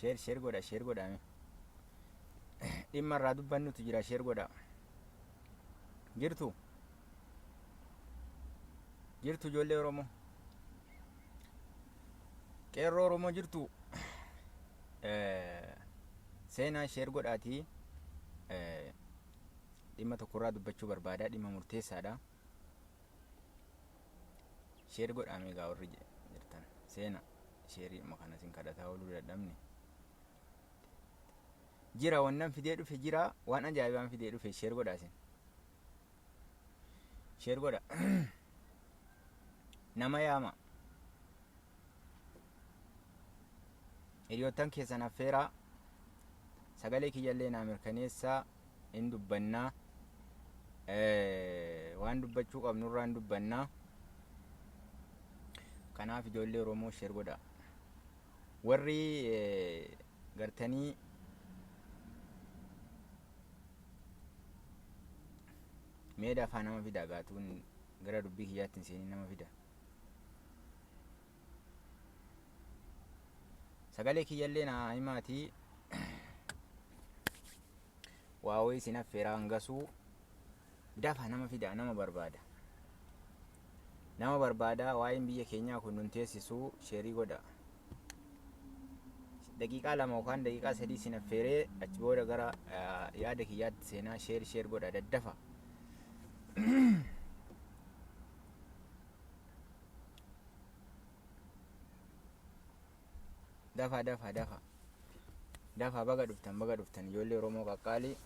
Share godha. Dhimma irraa dubbannutu jira share godha. Jirtu ijoollee Oromoo. Qeerroo Oromoo jirtu. Seenaa share godhaatii dhimma tokkorraa dubbachuu barbaada. Dhimma murteessaadha. Share godhamee gaa warri jirtan seenaa sheerii makana sin kadhataa ooluu dadhabne. Jira wannan fidee dhufe jira waan ajaa'ibaan fidee dhufe share godhaasin. Share godha. Nama yaama. Hiriyoottan keessan affeeraa sagalee kiyyallee naa mirkaneessaa hin dubbannaa. Waan dubbachuu qabnurraan dubbannaa. Kanaaf ijoollee Oromoo share godha. Warri gartanii meeda afaan nama fida gaatuun gara dubbii kiyyaatti seenii nama fida. Sagalee kiyyallee naa himaatii waa wayii isin affeeraa hangasuu dafa nama fida nama barbaada. Nama barbaada waa'een biyya keenyaa kun nun teessisuu sheerii godha. Daqiiqaa 2 yookaan daqiiqaa 3 isin affeeree achi booda gara yaada kiyyaatti seenaa share godha daddafa. Dafa baga dhuftan ijoollee Oromoo qaqqaalii.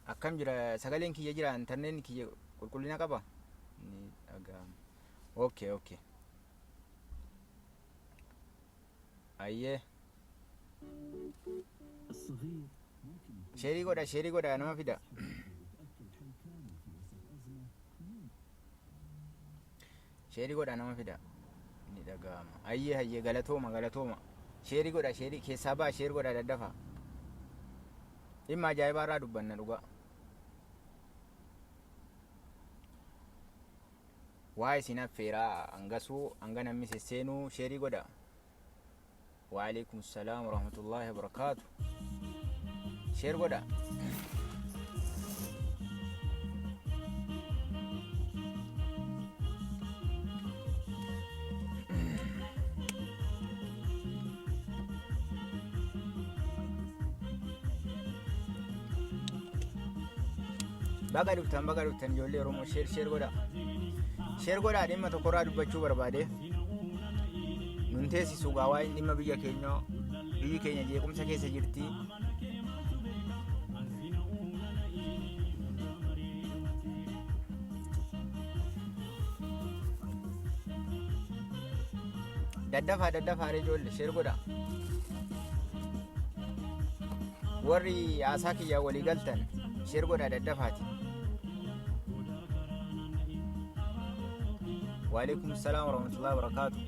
Akkam jira sagaleen kiyya jira interneetni kiyya qulqullina qaba. Ni dhaga'ama. Okay. Ayyee. Sheerii godha nama fida. Sheerii godha nama fida. Ni dhaga'ama. Ayyee galatooma. Sheerii godha keessaa baa sheerii godha daddafa. Dhimma ajaa'ibaa irraa dubbanna dhugaa. Waa isin affeeraa hangasuu hanga namni sesseenuu sheerii godha. Wa alaikum salaam wa rahmatullahi wa barakatuh. Share godha. Baga dhuftan ijoollee Oromoo share godha. Share godha dhimma tokkorraa dubbachuu barbaade. Nun teessisu gaa waa'een dhimma biyyi keenya jeequmsa keessa jirti. Daddafaa ijoollee share godha. Warri haasaa kiyyaa walii galtan share godha daddafaati. Wa alaikum salaam wa rahmatullahi wa barakatuh.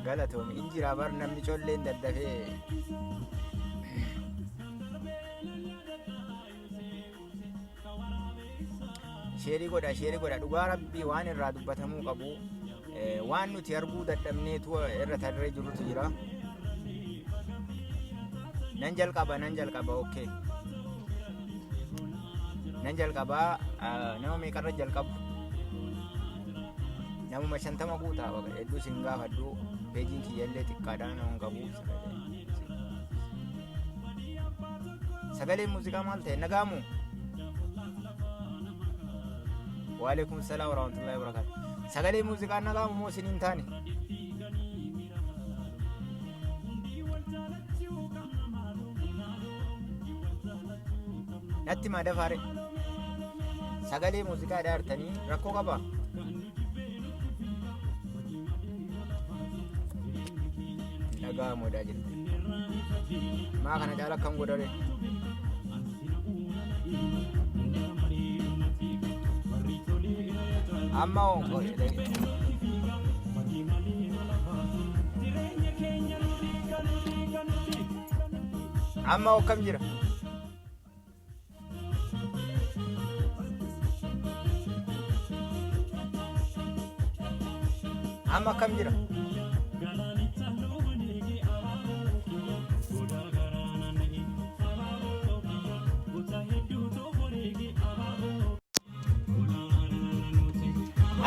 Galatoom injira bar namni colleen daddafee sheerii godha dhugaa rabbii waan irraa dubbatamuu qabu waan nuti arguu dadhabneetu irra tarree jirutu jira. Nan jalqaba okay. Nan jalqaba nama meeqarra jalqabu namuma 50 guutaa baga hedduu sin gaafadhu peejiin kiyyallee xiqqaadhaa nama qabu. Sagaleen muuziqaa maal ta'e nagaamu. Wa alaikum salaam wa rahmatullahi wa barakatuh. Sagalee muuziqaa nagaamu moo isiniin taane? Natti maa dafaare sagalee muuziqaa dhaartanii rakkoo qaba. Nagaamuudha jirti. Maa kana caala akkam godhare? Amma Amma akkam jira? Amma akkam jira?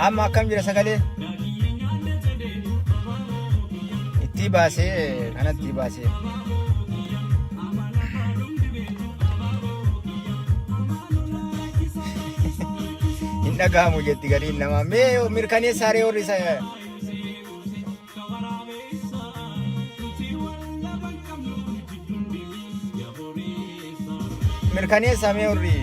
Amma akkam jira sagalee? Itti baasee kanatti baasee. Hin dhagahamu jetti gariin namaa. Mee mirkaneessaa ree warri isa mirkaneessaa mee warri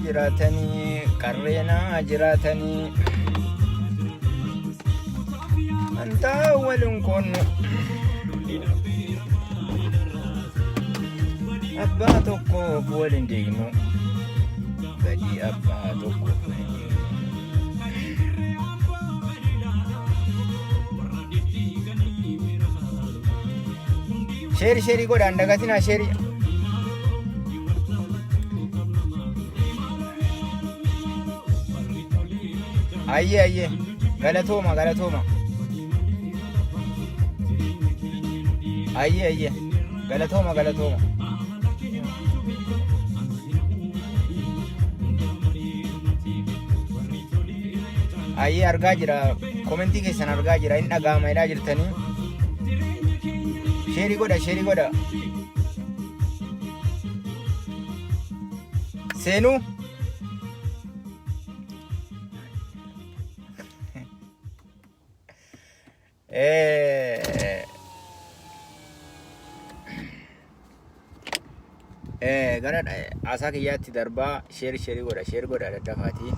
jiratanii qarreenaa jiratanii antaa waliin koonu abbaa tokkoof waliin deemu badii abbaa tokkoof sheeri godhaan dagatinaa sheeri ayye galatooma ayye galatooma ayye argaa jira komentii keessan argaa jira hin dhaga'ama jedhaa jirtanii sheeri godha seenuu gara asaa kiyyaatti darbaa sheeri godha daddafaatii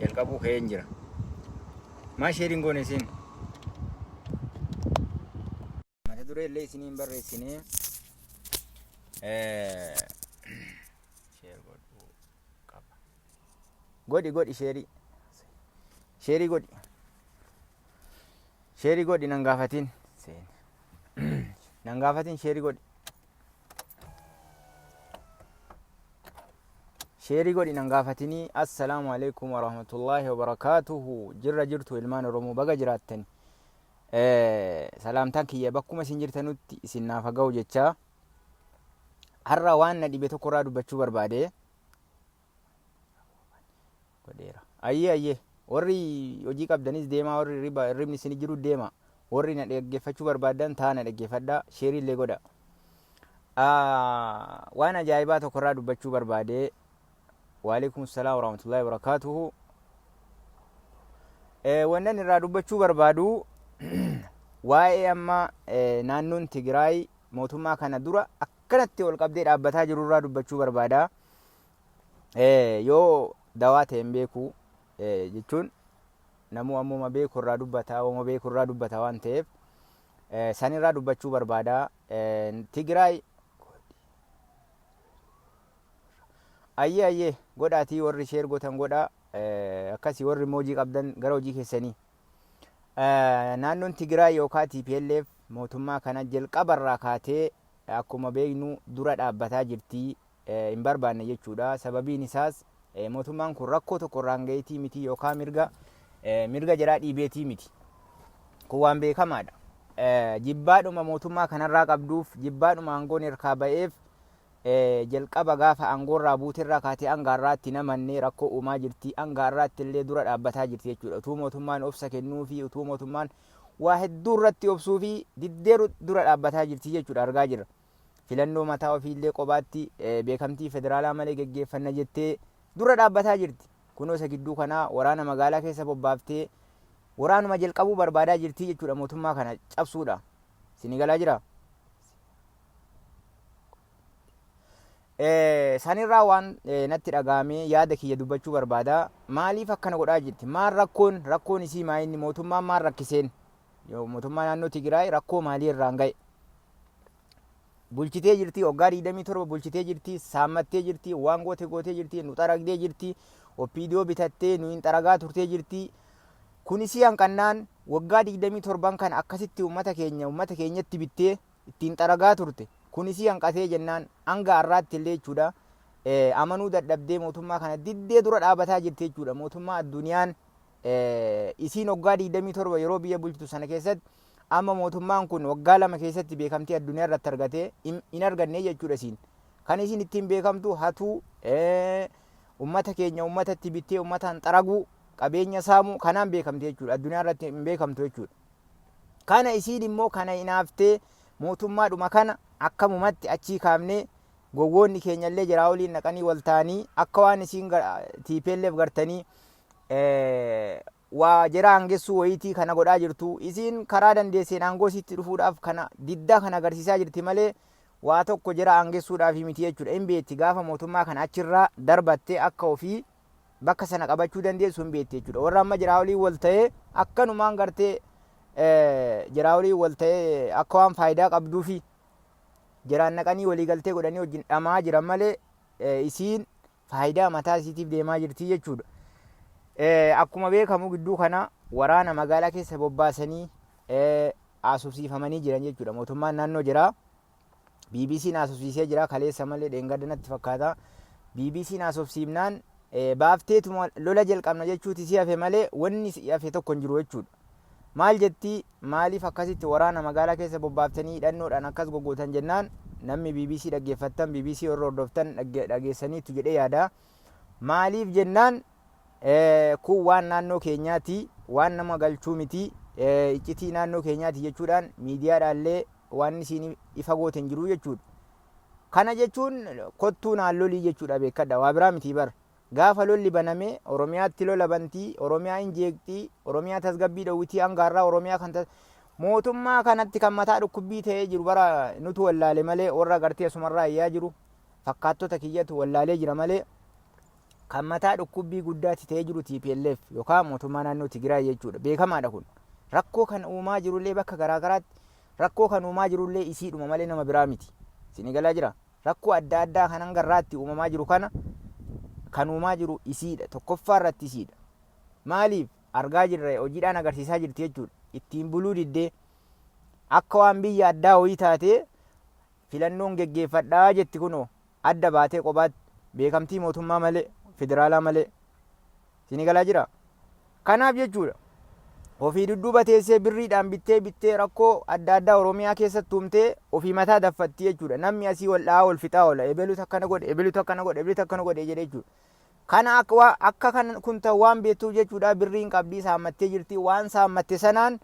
jalqabuu ka'een jira maa sheeriin goone isin mata duree illee isiniin barreessinee godhi sheeri godhi nan gaafatin sheeri godhi nan gaafatinii assalaamu alaikum warahmatullaahi wabarakaatuhu jirtu ilmaan Oromoo baga jiraattan salaamtaan kiyya bakkuma isin jirtanutti isin naaf ga'u jechaa har'a waan na dhibe tokkorraa dubbachuu barbaade ayye warri hojii qabdanis deemaa warri ribni isin jiru deema warri na dhaggeeffachuu barbaadan taa na dhaggeeffadha sheerii illee godha waan ajaa'ibaa tokkorraa dubbachuu barbaade waalaikum salaam warahmatullaahi wabarakaatuhu wannan irraa dubbachuu barbaadu waa'ee amma naannoon Tigraay mootummaa kana dura akkanatti ol qabdee dhaabbataa jiru irraa dubbachuu barbaada yoo dawaa ta'e hin beeku jechuun namuu ammuma beeku irraa dubbata waan ta'eef san irraa dubbachuu barbaada Tigraay ayye godhaatii warri sheer gotan godha akkasii warri hojii qabdan gara hojii keessanii naannoon Tigraay yookaan TPLF mootummaa kana jalqabarraa kaatee akkuma beeknu dura dhaabbataa jirti hin barbaanne jechuudha sababiin isaas mootummaan kun rakkoo tokko irraan gaheetii miti yookaan mirga jedhaa dhiibeetii miti kun waan beekamaadha jibbaadhuma mootummaa kanarraa qabduuf jibbaadhuma aangoon hirkaa ba'eef jalqaba gaafa aangoorraa buutirraa kaatee angaarraatti namannee rakkoo uumaa jirti angaarraatti illee dura dhaabbataa jirti jechuudha utuu mootummaan obsa kennuu fi utuu mootummaan waa hedduu irratti obsuu fi diddeeru dura dhaabbataa jirti jechuudha argaa jirra filannoo mataa ofii illee qobaatti beekamtii federaalaa malee geggeeffanna jettee dura dhaabbataa jirti kunoo isa gidduu kanaa waraana magaalaa keessa bobbaaftee waraanuma jalqabuu barbaadaa jirti jechuudha mootummaa kana cabsuudha sinigalaa jira sanirraa waan natti dhagaamee yaada kiyya dubbachuu barbaada maaliif akkana godhaa jirti maal rakkoon isii maa inni mootummaan maal rakkiseen mootummaa naannoo Tigraay rakkoo maalii irraan ga'e bulchitee jirti waggaa 27 bulchitee jirti saammattee jirti waan gootee jirti nu xaragdee jirti opiidiyoo bitattee nu hin xaragaa turtee jirti kunis hanqannaan waggaa 27 kana akkasitti uummata keenyatti bittee ittiin xaragaa turte kunis hanqatee jennaan hanga har'aatti illee jechuudha amanuu dadhabdee mootummaa kana diddee dura dhaabataa jirti jechuudha. Mootummaa addunyaan isiin waggaa 27 yeroo biyya bulchitu sana keessatti amma mootummaan kun waggaa 2 keessatti beekamtii addunyaa irratti argatee hin arganne jechuudha. Isiin kan isiin ittiin beekamtu hatuu uummata keenya uummatatti bittee uummataan xaraguu qabeenya saamuu kanaan beekamte jechuudha. Addunyaa irratti hin beekamtu jechuudha. Kana isiin immoo kana hinaaftee mootummaadhuma kana akkamumatti achii kaafnee gowwoonni keenya illee jiraa waliin naqanii wal ta'anii akka waan isiin TPLF gartanii waa jira hangessuu wayitii kana godhaa jirtu isiin karaa dandeesseen aangoo isiitti dhufuudhaaf kana diddaa kana agarsiisaa jirti malee waa tokko jira hangessuudhaaf miti jechuudha. Hin beetti gaafa mootummaa kana achirraa darbattee akka ofii bakka sana qabachuu dandeessu hin beetti jechuudha. Warra amma jiraa waliin wal ta'ee akkanumaan gartee jiraa waliin wal ta'ee akka waan faayidaa qabduufi jiraan naqanii waliigaltee godhanii wajjin dhamaa jiran malee isiin faayidaa mataa isiitiif deemaa jirti jechuudha. Akkuma beekamu gidduu kana waraana magaalaa keessa bobbaasanii haasofsiifamanii jiran jechuudha. Mootummaan naannoo jira. BBC'n haasofsiisee jira kaleessa malee dheengaddanatti fakkaata. BBC'n haasofsiifnaan baafteetuma lola jalqabna jechuuti si hafe malee wanni si hafe tokko hin jiru jechuudha. Maal jetti maaliif akkasitti waraana magaalaa keessa bobbaaftanii hidhannoodhaan akkas goggootan jennaan namni BBC dhaggeeffattan BBC warra hordoftan dhageessaniitu jedhee yaada. Maaliif jennaan kun waan naannoo keenyaati waan nama galchuu miti iccitii naannoo keenyaati jechuudhaan miidiyaadhaallee waan isiin ifa gooten jiru jechuudha. Kana jechuun kottuu naallolii jechuudha beekadha waa biraa miti bar. Gaafa lolli baname Oromiyaatti lola bantii Oromiyaa hin jeeqxii Oromiyaa tasgabbii dhowwitii hangaarraa Oromiyaa kan mootummaa kanatti kan mataa dhukkubbii ta'ee jiru bara nutu wallaale malee warra gartee asumarraa iyyaa jiru fakkaattota kiyyatu wallaalee jira malee kan mataa dhukkubbii guddaatti ta'ee jiru TPLF yookaan mootummaa naannoo Tigraay jechuudha. Beekamaadha kun rakkoo kan uumaa jirullee bakka garaagaraatti rakkoo kan uumaa jirullee isiidhuma malee nama biraa miti. Isin galaa jira rakkoo adda addaa kan hangarraatti uumamaa jiru kana kan uumaa jiru isiidha. Tokkoffaa irratti isiidha. Maaliif argaa jirra hojiidhaan agarsiisaa jirti jechuudha. Ittiin buluu diddee akka waan biyya addaa wayii taatee filannoon geggeeffadhaa jetti kunoo adda baatee qobaatti beekamtii mootummaa malee federaalaa malee. Isin galaa jira. Kanaaf jechuudha ofii dudduuba teessee birriidhaan bittee rakkoo adda addaa Oromiyaa keessatti uumtee ofii mataa daffatti jechuudha. Namni asii wal dhahaa wal fixaa oola ebeluutu akkana godhe ebeluutu akkana godhe ebeluutu akkana godhe jedhee jechuudha. Kana akka kan kun ta'u waan beektuuf jechuudha birriin qabdii saammattee jirti waan saammatte sanaan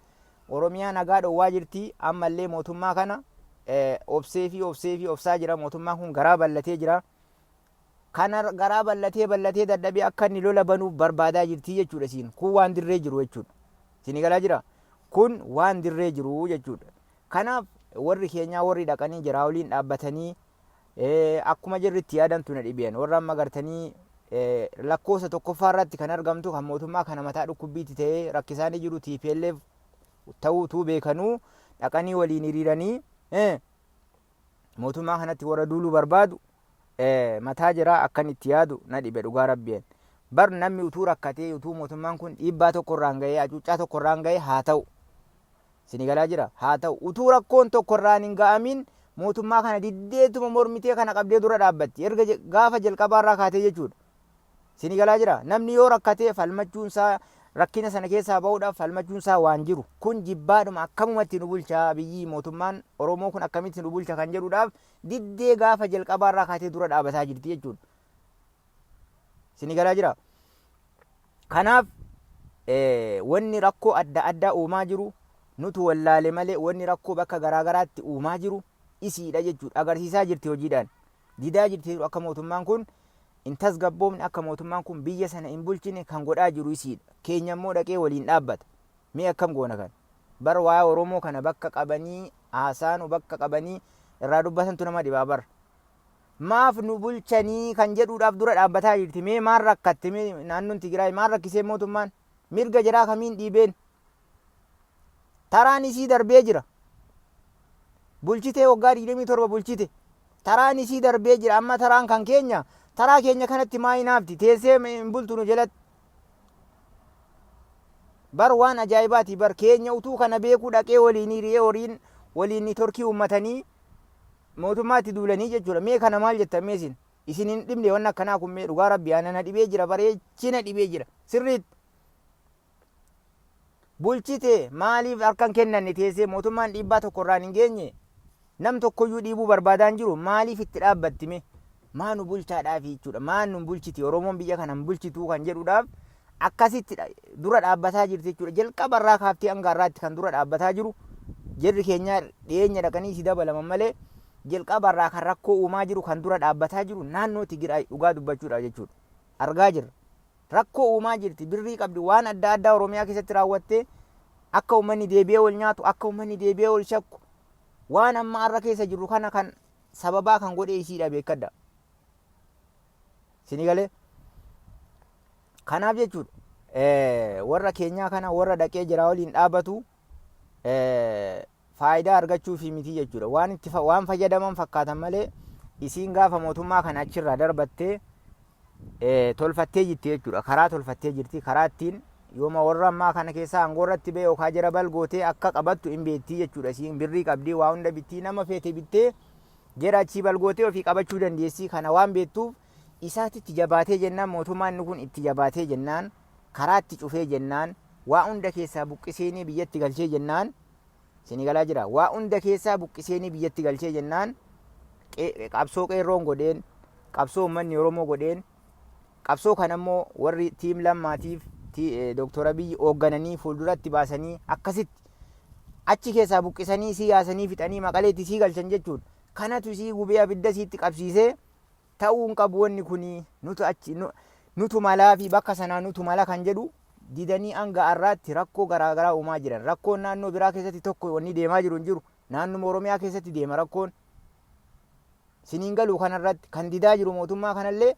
Oromiyaa nagaa dhowwaa jirti ammallee mootummaa kana obsaa jira mootummaan kun garaa bal'atee jira. Kana garaa bal'atee dadhabee akka inni lola banuuf barbaadaa jirti jechuudha isiin kun waan dirree jiru jechuudha. Isin galaa jira kun waan dirree jiru jechuudha. Kanaaf warri keenyaa warri dhaqanii jiraa waliin dhaabbatanii akkuma jirritti yaadantu na dhibeen warra amma gartanii lakkoofsa tokkoffaa irratti kan argamtu kan mootummaa kana mataa dhukkubbiitti ta'ee rakkisaanii jiru TPLF ta'uutuu beekanuu dhaqanii waliin hiriiranii mootummaa kanatti warra duuluu barbaadu mataa jiraa akkan itti yaadu na dhibe dhugaa rabbiin. Bar namni utuu rakkatee utuu mootummaan kun dhiibbaa tokkorraan gahee hacuuccaa tokkorraan gahee haa ta'u. Isin galaa jira haa ta'u utuu rakkoon tokkorraan hin ga'amin mootummaa kana diddeetuma mormitee kana qabdee dura dhaabbatti erga gaafa jalqabaarraa kaatee jechuudha. Isin galaa jira namni yoo rakkatee falmachuunsaa rakkina sana keessaa bahuudhaaf falmachuunsaa waan jiru kun jibbaadhuma akkamumatti nu bulchaa biyyi mootummaan Oromoo kun akkamitti nu bulcha kan jedhuudhaaf diddee gaafa jalqabaarraa kaatee dura dhaabbataa jirti jechuudha. Isin galaa jira. Kanaaf wanni rakkoo adda addaa uumaa jiru nutu wallaale malee wanni rakkoo bakka garaagaraatti uumaa jiru isiidha jechuudha. Agarsiisaa jirti hojiidhaan. Didaa jirti akka mootummaan kun hin tasgabboomne akka mootummaan kun biyya sana hin bulchine kan godhaa jiru isiidha. Keenya immoo dhaqee waliin dhaabbata. Mee akkam goona kan? Bar waa'ee Oromoo kana bakka qabanii haasaanu bakka qabanii irraa dubbatantu nama dhibaa bar. Maaf nu bulchanii kan jedhuudhaaf dura dhaabbataa jirti. Mee maal rakkatte mee naannoon Tigraay maal rakkisee mootummaan mirga jiraa kamiin dhiibeen taraan isii darbee jira. Bulchitee waggaa 27 bulchite. Taraan isii darbee jira amma taraan kan keenya taraa keenya kanatti maa hinaafti teessee hin bultu nu jalatti. bar waan ajaa'ibaati bar keenya utuu kana beekuu dhaqee waliin hiriyee waliin ni torkii uummatanii mootummaatti duulanii jechuudha. Mee kana maal jettan mee isin hin dhibne waan akkanaa kun mee dhugaa rabbi ana dhibee jira bareechina dhibee jira sirriitti. Bulchite maaliif harkan kennanne teessee mootummaan dhiibbaa tokkorraan hin geenye nam tokkoyyuu dhiibuu barbaadaan jiru maaliif itti dhaabbattime maanu bulchaadhaaf jechuudha. Maanu bulchiti Oromoon biyya kanan bulchituu kan jedhuudhaaf akkasitti dura dhaabbataa jirti jechuudha. Jalqabarraa kaaftee hangaarraatti kan dura dhaabbataa jiru jirri keenya dhiyeenya dhaqanii si dabalaman malee jalqabarraa kan rakkoo uumaa jiru kan dura dhaabbataa jiru naannoo Tigraay dhugaa dubbachuudha jechuudha. Argaa jirra. Rakkoo uumaa jirti birrii qabdi waan adda addaa Oromiyaa keessatti raawwattee akka uummanni deebi'ee ol nyaatu akka uummanni deebi'ee ol shakku waan amma har'a keessa jiru kana kan sababaa kan godhe isiidha beekadda. Sini galee kanaaf jechuudha warra keenyaa kana warra dhaqee jira waliin dhaabatu faayidaa argachuufi miti jechuudha. Waan fayyadaman fakkaatan malee isiin gaafa mootummaa kana achirraa darbattee tolfattee jirti jechuudha. Karaa tolfattee jirti. Karaa ittiin yooma warra ammaa kana keessaa aangoorratti ba'e yookaan jara balgootee akka qabattu hin beektii jechuudha. Isiin birrii qabdii waa hunda bittii nama feete bittee jara achii balgootee ofii qabachuu dandeessii. Kana waan beektuuf isaatti itti jabaatee jennaan mootummaan inni kun itti jabaatee jennaan karaa itti cufee jennaan waa hunda keessaa buqqiseenii biyyatti galchee jennaan sini galaa jira. Waa hunda keessaa buqqiseenii biyyatti galchee jennaan qabsoo qeerroon godheen qabsoo uummanni Oromoo godheen qabsoo kanammoo warri tiim lammaatiif Dr. Abiy hooggananii fuulduratti baasanii akkasitti achi keessaa buqqisanii siyaasanii fixanii maqaleetti sii galchan jechuudha. Kanatu sii gubee abidda siitti qabsiisee ta'uun qabu wanni kun nutu malaa fi bakka sanaa nutu mala kan jedhu didanii hanga har'aatti rakkoo garaagaraa uumaa jiran. Rakkoon naannoo biraa keessatti tokko wanni deemaa jiru hin jiru. Naannoo Oromiyaa keessatti deema rakkoon. Siniin galuu kanarratti kan didaa jiru mootummaa kanallee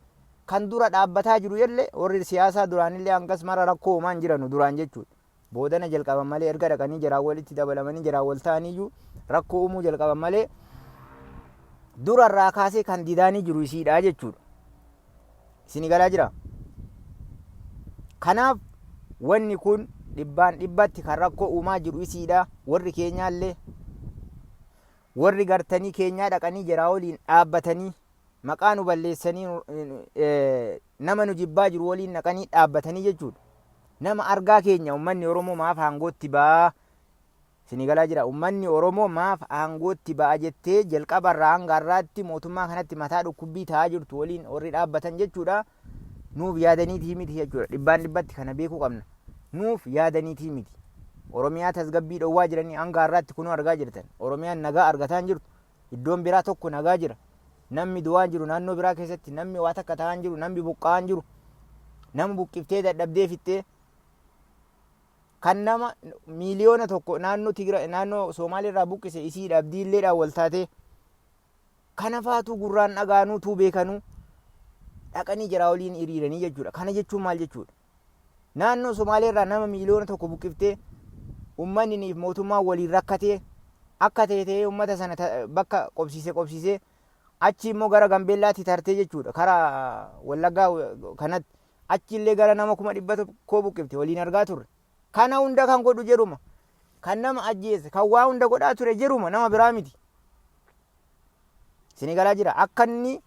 kan dura dhaabbataa jiru illee warri siyaasaa duraanillee hangas mara rakkoo uumaan jiran duraan jechuudha. Boodana jalqaban malee erga dhaqanii jiraan walitti dabalamanii jiraan wal ta'aniyyuu rakkoo uumuu jalqaban malee durarraa kaasee kan didaanii jiru isiidha jechuudha. Isini galaa jira. Kanaaf wanni kun dhibbaan dhibbatti kan rakkoo uumaa jiru isiidha. Warri keenyaallee warri gartanii keenyaa dhaqanii jiraa waliin dhaabbatanii maqaa nu balleessanii nama nu jibbaa jiru waliin dhaqanii dhaabbatanii jechuudha. Nama argaa keenya uummanni Oromoo maaf aangootti ba'a. Sini galaa jira. Uummanni Oromoo maaf aangootti ba'a jettee jalqabarraa hanga har'aatti mootummaa kanatti mataa dhukkubbii ta'aa jirtu waliin warri dhaabbatan jechuudha. Nuuf yaadaniitii miti jechuudha. Dhibbaan dhibbatti kana beekuu qabna. Nuuf yaadaniitii miti. Oromiyaa tasgabbii dhowwaa jiranii hanga har'aatti kunuu argaa jirtan. Oromiyaan nagaa argataa jirtu. Iddoon biraa tokko nagaa jira. Namni du'aa jiru naannoo biraa keessatti namni waa takka ta'aa jiru namni buqqa'aa jiru nama buqqiftee dadhabdee fittee kan nama miiliyoona tokko naannoo Tigraay naannoo Somaaliirraa buqqise isii dhabdiilleedhaan wal taatee kana faatu gurraan dhagaanuutuu beekanuu dhaqanii jiraa waliin hiriiranii jechuudha. Kana jechuun maal jechuudha? Naannoo Somaaliirraa nama miiliyoona tokko buqqiftee uummanni mootummaa waliin rakkatee akka ta'e uummata sana bakka qobsiisee achi immoo gara Gambeellaatti tartee jechuudha. Karaa Wallaggaa kanatti achi illee gara nama 100 buqqifte waliin argaa turre. Kana hunda kan godhu jedhuma. Kan nama ajjeese kan waa hunda godhaa ture jedhuma nama biraa miti. Sini galaa jira. Akka inni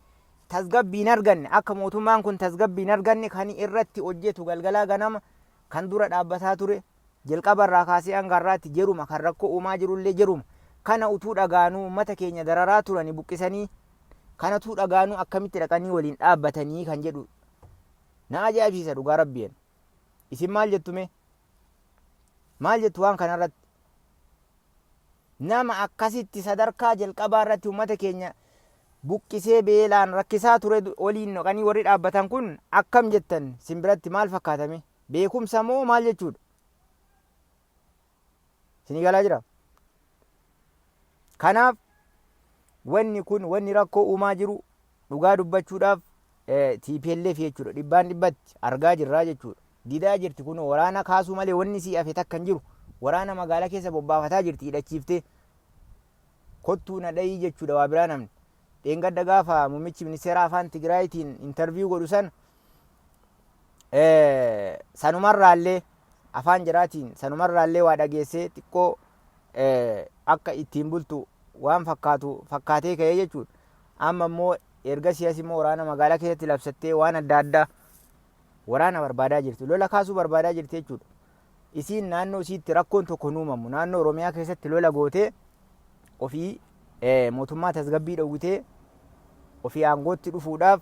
tasgabbiin arganne akka mootummaan kun tasgabbiin arganne kan irratti hojjetu galgalaa ganama kan dura dhaabbataa ture jalqabarraa kaasee hanga har'aatti jedhuma kan rakkoo uumaa jirullee jedhuma. Kana utuu dhagaanuu uummata keenya dararaa turani buqqisanii kanatu dhagaanuu akkamitti dhaqanii waliin dhaabbatanii kan jedhu na ajaa'ibsiisa dhugaa rabbiin. Isin maal jettume? Maal jettu waan kanarratti? Nama akkasitti sadarkaa jalqabaa irratti uummata keenya buqqisee beelaan rakkisaa ture waliin dhaqanii warri dhaabbatan kun akkam jettan simbiratti maal fakkaatame? Beekumsa moo maal jechuudha? Sini galaa jira. Kanaaf wanni kun wanni rakkoo uumaa jiru dhugaa dubbachuudhaaf TPLF jechuudha. Dhibbaan dhibbatti argaa jirraa jechuudha. Didaa jirti kun waraana kaasuu malee wanni sii hafe takka hin jiru. Waraana magaalaa keessa bobbaafataa jirti hidhachiiftee kottuu na dhayii jechuudha waa biraa namni. Dheengadda gaafa muummichi ministeera afaan Tigraayitiin interviyuu godhu sana sanumarraallee afaan jiraatiin sanumarraallee waa dhageessee xiqqoo akka ittiin bultu waan fakkaatee ka'ee jechuudha. Amma immoo erga siyaasi immoo waraana magaalaa keessatti labsattee waan adda addaa waraana barbaadaa jirti. Lola kaasuu barbaadaa jirti jechuudha. Isiin naannoo isiitti rakkoon tokko nuumamu naannoo Oromiyaa keessatti lola gootee ofii mootummaa tasgabbii dhowwitee ofii aangootti dhufuudhaaf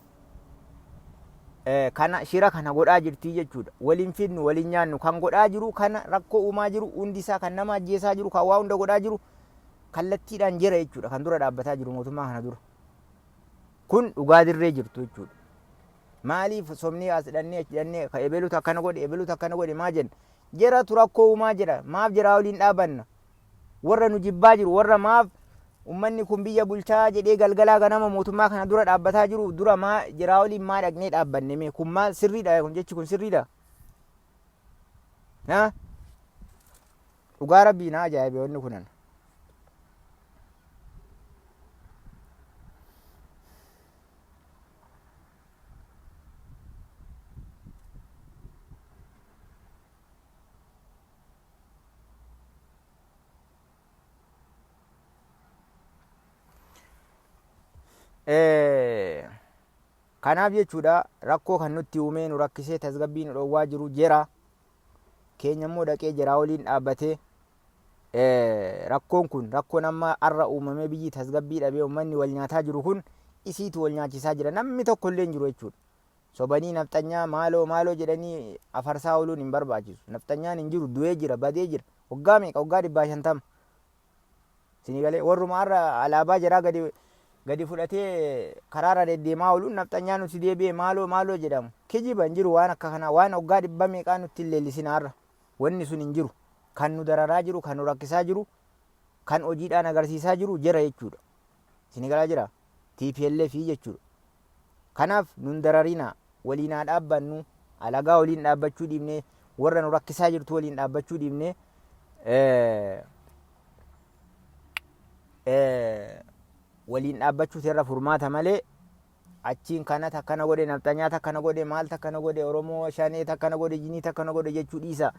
kana shira kana godhaa jirti jechuudha. Waliin fidnu waliin nyaannu kan godhaa jiru kana rakkoo uumaa jiru hundi isaa kan nama ajjeesaa jiru kan waa hunda godhaa jiru kallattiidhaan jira jechuudha. Kan dura dhaabbataa jiru mootummaa kana dura. Kun dhugaa dirree jirtu jechuudha. Maaliif somnii as hidhannee ka ebeluutu akkana godhe maa jenna? Jiratu rakkoo uumaa jira. Maaf jiraa waliin dhaabanna? Warra nu jibbaa jiru warra maaf ummanni kun biyya bulchaa jedhee galgalaa ganama mootummaa kana dura dhaabbataa jiru dura maa jiraa waliin maa dhaqnee dhaabbanne mee kun maal sirriidha kun jechi kun sirriidha? Dhugaa rabbii na ajaa'ibe wanni kunan. Kanaaf jechuudha rakkoo kan nutti uumee nu rakkisee tasgabbii nu dhowwaa jiru jira. Keenya immoo dhaqee jiraa waliin dhaabbatee rakkoon kun rakkoon amma har'a uumamee biyyi tasgabbii dhabee uummanni wal nyaataa jiru kun isiitu wal nyaachisaa jira. Namni tokko illee hin jiru jechuudha. Sobanii nafxanyaa maaloo jedhanii afarsaa ooluun hin barbaachisu. Nafxanyaan hin jiru du'ee jira badee jira. Waggaa meeqa? Waggaa 150. Isinii galee warruma har'a alaabaa jiraa gadi fudhatee karaarra deddeemaa ooluun nafxanyaa nuti deebi'ee maaloo jedhamu. Kijiba hin jiru waan akka kanaa waan waggaa 100 meeqaa nutti hin leellisin har'a. Wanni sun hin jiru. Kan nu dararaa jiru, kan nu rakkisaa jiru, kan hojiidhaan agarsiisaa jiru jira jechuudha. Isinii galaa jira? TPLF jechuudha. Kanaaf nun dararina waliin haa dhaabbannu alagaa waliin dhaabbachuu dhiibnee warra nu rakkisaa jirtu waliin dhaabbachuu dhiibnee waliin dhaabbachuutu irra furmaata malee achiin kanat akkana godhe nafxanyaa akkana godhe maal akkana godhe Oromoo shanee akkana godhe jinii akkana godhe jechuu dhiisa.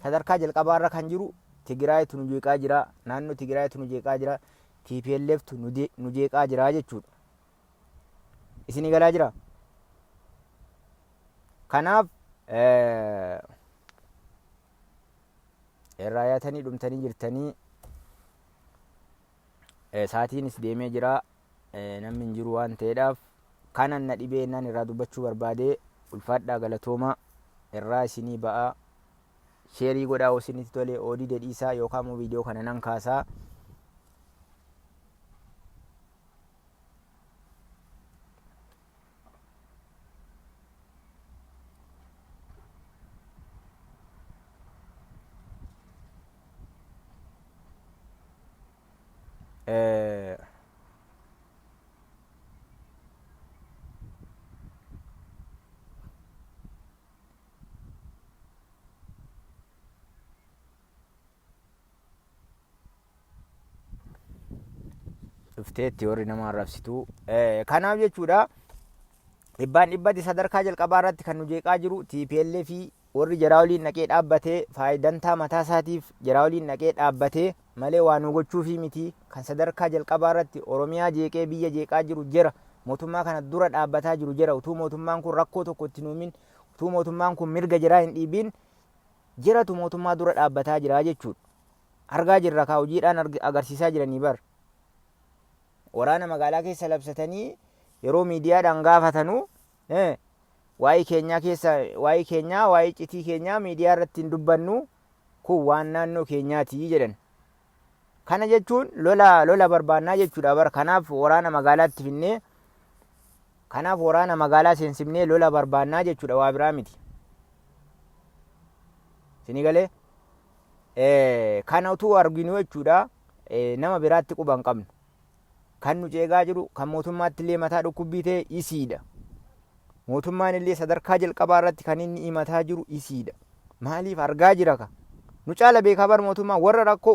Sadarkaa jalqabaarra kan jiru Tigraayitu nu jeeqaa jira. Naannoo Tigraayitu nu jeeqaa jira. TPLFtu nu jeeqaa jira jechuudha. Isinii galaa jira? Kanaaf irraa yaatanii dhumtanii jirtanii saatiinis deemee jira. Namni hin jiru waan ta'eedhaaf kanan na dhibee innaan irraa dubbachuu barbaade ulfaadhaa galatooma irraa isinii ba'a. Sheerii godhaa isinitti tole oodii dedhiisaa yookaan immoo viidiyoo kana nan kaasaa. Dhufteetti warri nama arrabsitu. Kanaaf jechuudha dhibbatti sadarkaa jalqabaa irratti kan nu jeeqaa jiru TPLF fi warri jaraa waliin naqee dhaabbatee faayidantaa mataa isaatiif jaraa waliin naqee dhaabbatee malee waan nu gochuufi miti. Kan sadarkaa jalqabaa irratti Oromiyaa jeeqee biyya jeeqaa jiru jira. Mootummaa kana dura dhaabbataa jiru jira. Utuu mootummaan kun rakkoo tokko itti nuumin utuu mootummaan kun mirga jiraa hin dhiibin jiratu mootummaa dura dhaabbataa jira jechuudha. Argaa jirra kaa hojiidhaan agarsiisaa jiranii bar. Waraana magaalaa keessa labsatanii yeroo miidiyaadhaan gaafatanu waa'ee keenyaa waa'ee citii keenyaa miidiyaa irratti hin dubbannu kun waan naannoo keenyaati jedhan. Kana jechuun lola barbaannaa jechuudha bar. Kanaaf waraana magaalaatti finnee kanaaf waraana magaalaa seensifnee lola barbaannaa jechuudha waa biraa miti. Isinii galee kana utuu arginu jechuudha nama biraatti quba hin qabnu. Kan nu jeeqaa jiru kan mootummaatti illee mataa dhukkubbii ta'e isiidha. Mootummaan illee sadarkaa jalqabaa irratti kan inni himataa jiru isiidha. Maaliif argaa jira ka? Nu caala beekaa bar mootummaa warra rakkoo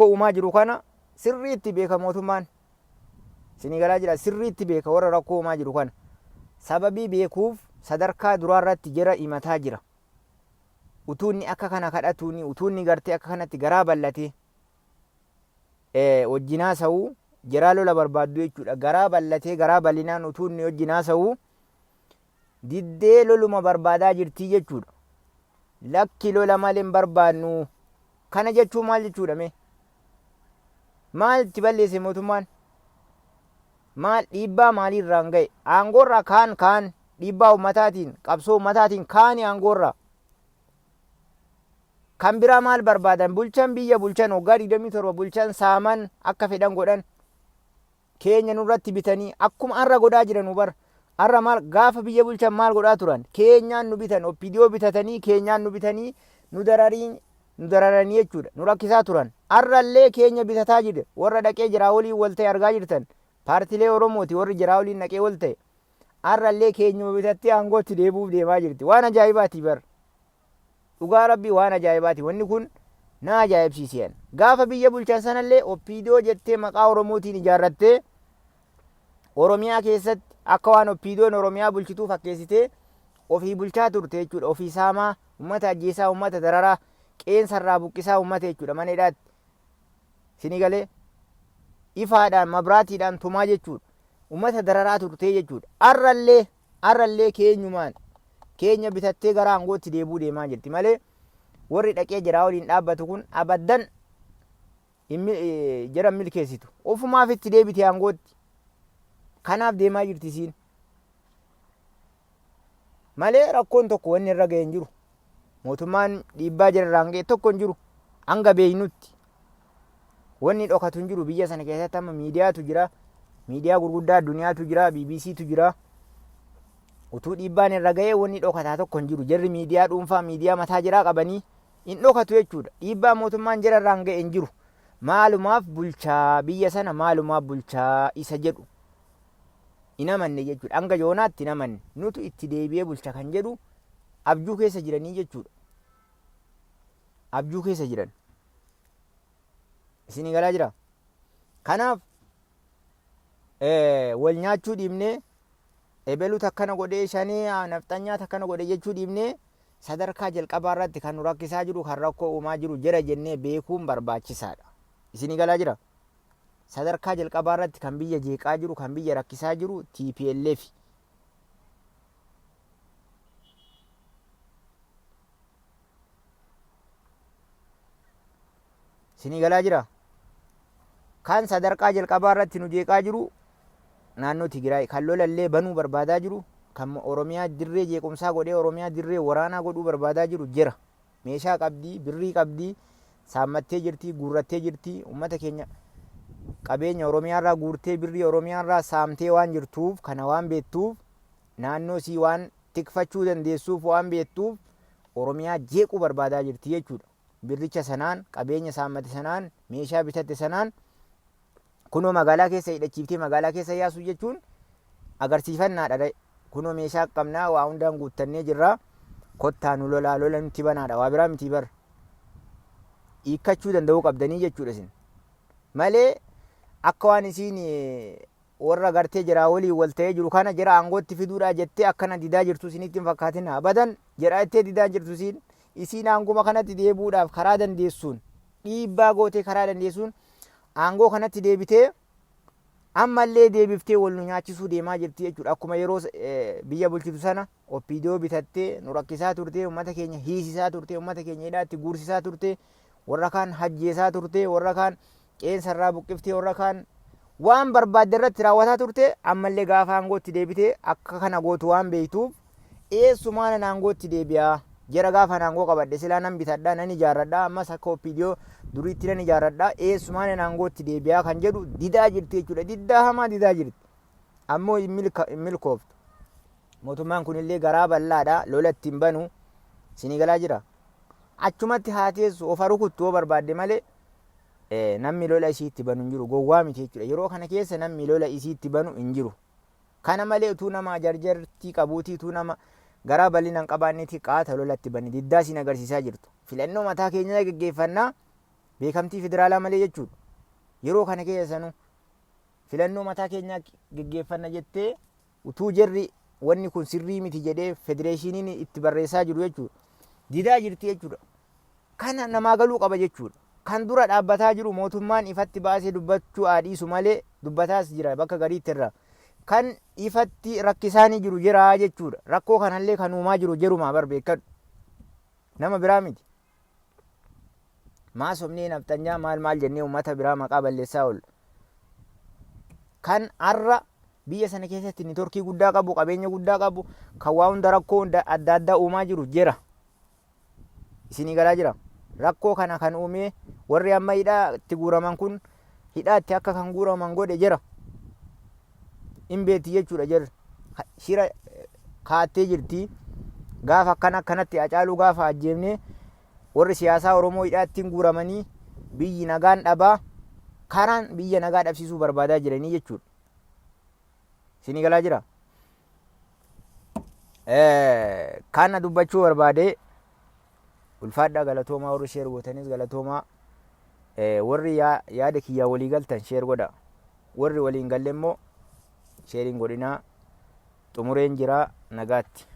uumaa jiru kana sirriitti beeka mootummaan. Isinii galaa jira sirriitti beeka warra rakkoo uumaa jiru kana. Sababii beekuuf sadarkaa duraarratti jara himataa jira. Utuunni akka kana kadhatuuni utuunni gartee akka kanatti garaa bal'atee wajjinaa sa'uu jaraa lola barbaaddu jechuudha. Garaa bal'atee garaa bal'inaan utuunni wajjinaa sa'uu diddee loluma barbaadaa jirtii jechuudha. Lakki lola malee hin barbaannu. Kana jechuun maal jechuudha mee? Maal itti balleesse mootummaan? Maal dhiibbaa maaliirraan ga'e? Aangoorraa kaan dhiibbaa ummataatiin qabsoo ummataatiin kaani aangoorraa. Kan biraa maal barbaadan? Bulchan biyya bulchan waggaa 27 bulchan saaman akka fedhan godhan keenya nurratti bitanii akkuma har'a godhaa jiran bar har'a maal gaafa biyya bulchan maal godhaa turan? Keenyaan nu bitan oppidiyoo bitatanii keenyaan nu bitanii nu dararanii jechuudha. Nu rakkisaa turan. Har'allee keenya bitataa jira. Warra dhaqee jiraa waliin wal ta'e argaa jirtan. Paartilee Oromooti warri jiraa waliin dhaqee wal ta'e. Har'allee keenyuma bitattee aangootti deebuuf deemaa jirti. Waan ajaa'ibaati bar. Dhugaa rabbii waan ajaa'ibaati. Wanni kun na ajaa'ibsiisan. Gaafa biyya bulchan sanallee oppidiyoo jettee maqaa Oromootiin ijaarrattee Oromiyaa keessatti akka waan oppidiyoon Oromiyaa bulchituu fakkeessitee ofii bulchaa turte jechuudha. Ofii saamaa uummata ajjeesaa uummata dararaa qeensarraa buqqisaa uummata jechuudha. Mana hidhaatti sini galee ifaadhaan mabraatiidhaan tumaa jechuudha. Uummata dararaa turtee jechuudha. Har'allee keenyumaan keenya bitattee gara aangootti deebuu deemaa jirti malee warri dhaqee jiraa waliin dhaabbatu kun abaddan jara milkeessitu. Ofumaaf itti deebite aangootti. Kanaaf deemaa jirti isiin. Malee rakkoon tokko wanni irra ga'e hin jiru. Mootummaan dhiibbaa jirarraan ga'e tokko hin jiru. Hanga beeynutti. Wanni dhokatu hin jiru biyya sana keessatti amma miidiyaatu jira. Miidiyaa gurguddaa addunyaatu jira. BBCtu jira. Utuu dhiibbaan irra ga'e wanni dhokataa tokko hin jiru. Jarri miidiyaa dhuunfaa miidiyaa mataa jiraa qabanii hin dhokatu jechuudha. Dhiibbaa mootummaan jirarraan ga'e hin jiru. Maalumaaf bulchaa biyya sana maalumaaf bulchaa isa jedhu. Hin amanne jechuudha. Hanga yoonaatti hin amanne. Nutu itti deebi'ee bulcha kan jedhu abjuu keessa jiranii jechuudha. Abjuu keessa jiran. Isin galaa jira. Kanaaf wal nyaachuu dhiibnee ebelut akkana godhee shanii nafxanyaa akkana godhe jechuu dhiibnee sadarkaa jalqabaa irratti kan nu rakkisaa jiru kan rakkoo uumaa jiru jira jennee beekuun barbaachisaadha. Isin galaa jira. Sadarkaa jalqabaa irratti kan biyya jeeqaa jiru kan biyya rakkisaa jiru TPLF. Isin galaa jira. Kan sadarkaa jalqabaa irratti nu jeeqaa jiru naannoo Tigraay kan lolallee banuu barbaadaa jiru kan Oromiyaa dirree jeequmsaa godhee Oromiyaa dirree waraanaa godhuu barbaadaa jiru jira. Meeshaa qabdii, birrii qabdii, saammattee jirti, guurrattee jirti. Uummata keenya qabeenya Oromiyaarraa guurtee birrii Oromiyaarraa saamtee waan jirtuuf kana waan beektuuf naannoo sii waan tikfachuu dandeessuuf waan beektuuf Oromiyaa jeequu barbaadaa jirti jechuudha. Birricha sanaan, qabeenya saammate sanaan, meeshaa bitatte sanaan kunoo magaalaa keessa hidhachiiftee magaalaa keessa yaasuu jechuun agarsiifannaadha. Kunoo meeshaa qabnaa waa hundaan guuttannee jirra. Kottaa nu lola nutti banaadha. Waa biraa miti bar. Hiikkachuu danda'uu qabdanii jechuudha isin. Malee akka waan isiin warra gartee jiraa waliin wal ta'ee jiru kana jira aangootti fiduudhaa jettee akkana didaa jirtu isinitti hin fakkaatin. Abadan jedhaa ittee didaa jirtu isiin aanguma kanatti deebuudhaaf karaa dandeessuun dhiibbaa gootee karaa dandeessuun aangoo kanatti deebitee ammallee deebiftee wal nu nyaachisuu deemaa jirti jechuudha. Akkuma yeroo biyya bulchitu sana oppidiyoo bitattee nu rakkisaa turte, uummata keenya hiisisaa turte, uummata keenya hidhaatti guursisaa turte, warra kaan hajjeesaa turte, warra kaan qeensarraa buqqiftee, warra kaan waan barbaadde irratti raawwataa turte. Ammallee gaafa aangootti deebitee akka kana gootu waan beektuuf eessumaan aangootti deebi'aa. Jara gaafa aangoo qabadhe silaa nan bitadhaa nan ijaarradhaa ammas akka oppidiyoo duriitti nan ijaarradhaa eessumaan aangootti deebi'aa kan jedhu didaa jirti jechuudha. Diddaa hamaa didaa jirti. Ammoo hin milkooftu. Mootummaan kunillee garaa bal'aadha. Lola ittiin banu isinii galaa jira. Achumatti haa teessu ofa rukuttuu barbaadde malee namni lola isiitti banu hin jiru. Gowwaa miti jechuudha. Yeroo kana keessa namni lola isiitti banu hin jiru. Kana malee utuu nama jarjartii qabuutii utuu nama garaa bal'inaan qabaanneeti qaata lolatti bani diddaa siin agarsiisaa jirtu. Filannoo mataa keenyaa gaggeeffannaa beekamtii federaalaa malee jechuudha. Yeroo kana keessanu filannoo mataa keenyaa gaggeeffanna jettee utuu jarri wanni kun sirrii miti jedhee federeeshiniin itti barreessaa jiru jechuudha. Didaa jirti jechuudha. Kana namaa galuu qaba jechuudha. Kan dura dhaabbataa jiru mootummaan ifatti baasee dubbachuu dhiisu malee dubbataas jira bakka gariitti irraa. Kan ifatti rakkisaanii jiru jira jechuudha. Rakkoo kanallee kan uumaa jiru jerumaa barbeekkadhu. Nama biraa miti. Maasomnee naftanyaa maal jennee uummata biraa maqaa balleessaa oolu. Kan har'a biyya sana keessatti niitoorkii guddaa qabu, qabeenya guddaa qabu, kan waa hunda rakkoo adda addaa uumaa jiru jira. Isinii galaa jira. Rakkoo kana kan uumee warri amma hidhaatti guuraman kun hidhaatti akka kan guuraman godhe jira. Hin beetti jechuudha jira. Shira kaattee jirti. Gaafa akkanatti Hacaaluu gaafa ajjeefne warri siyaasaa Oromoo hidhaatti guuramanii biyyi nagaan dhabaa karaan biyya nagaa dhabsiisuu barbaadaa jiranii jechuudha. Isinii galaa jira. Kana dubbachuu barbaade ulfaadhaa galatoomaa warri sheer gootanis galatoomaa warri yaada kiyyaa walii galtan sheer godha. Warri waliin galle immoo sheeriin godhinaa xumureen jira nagaatti.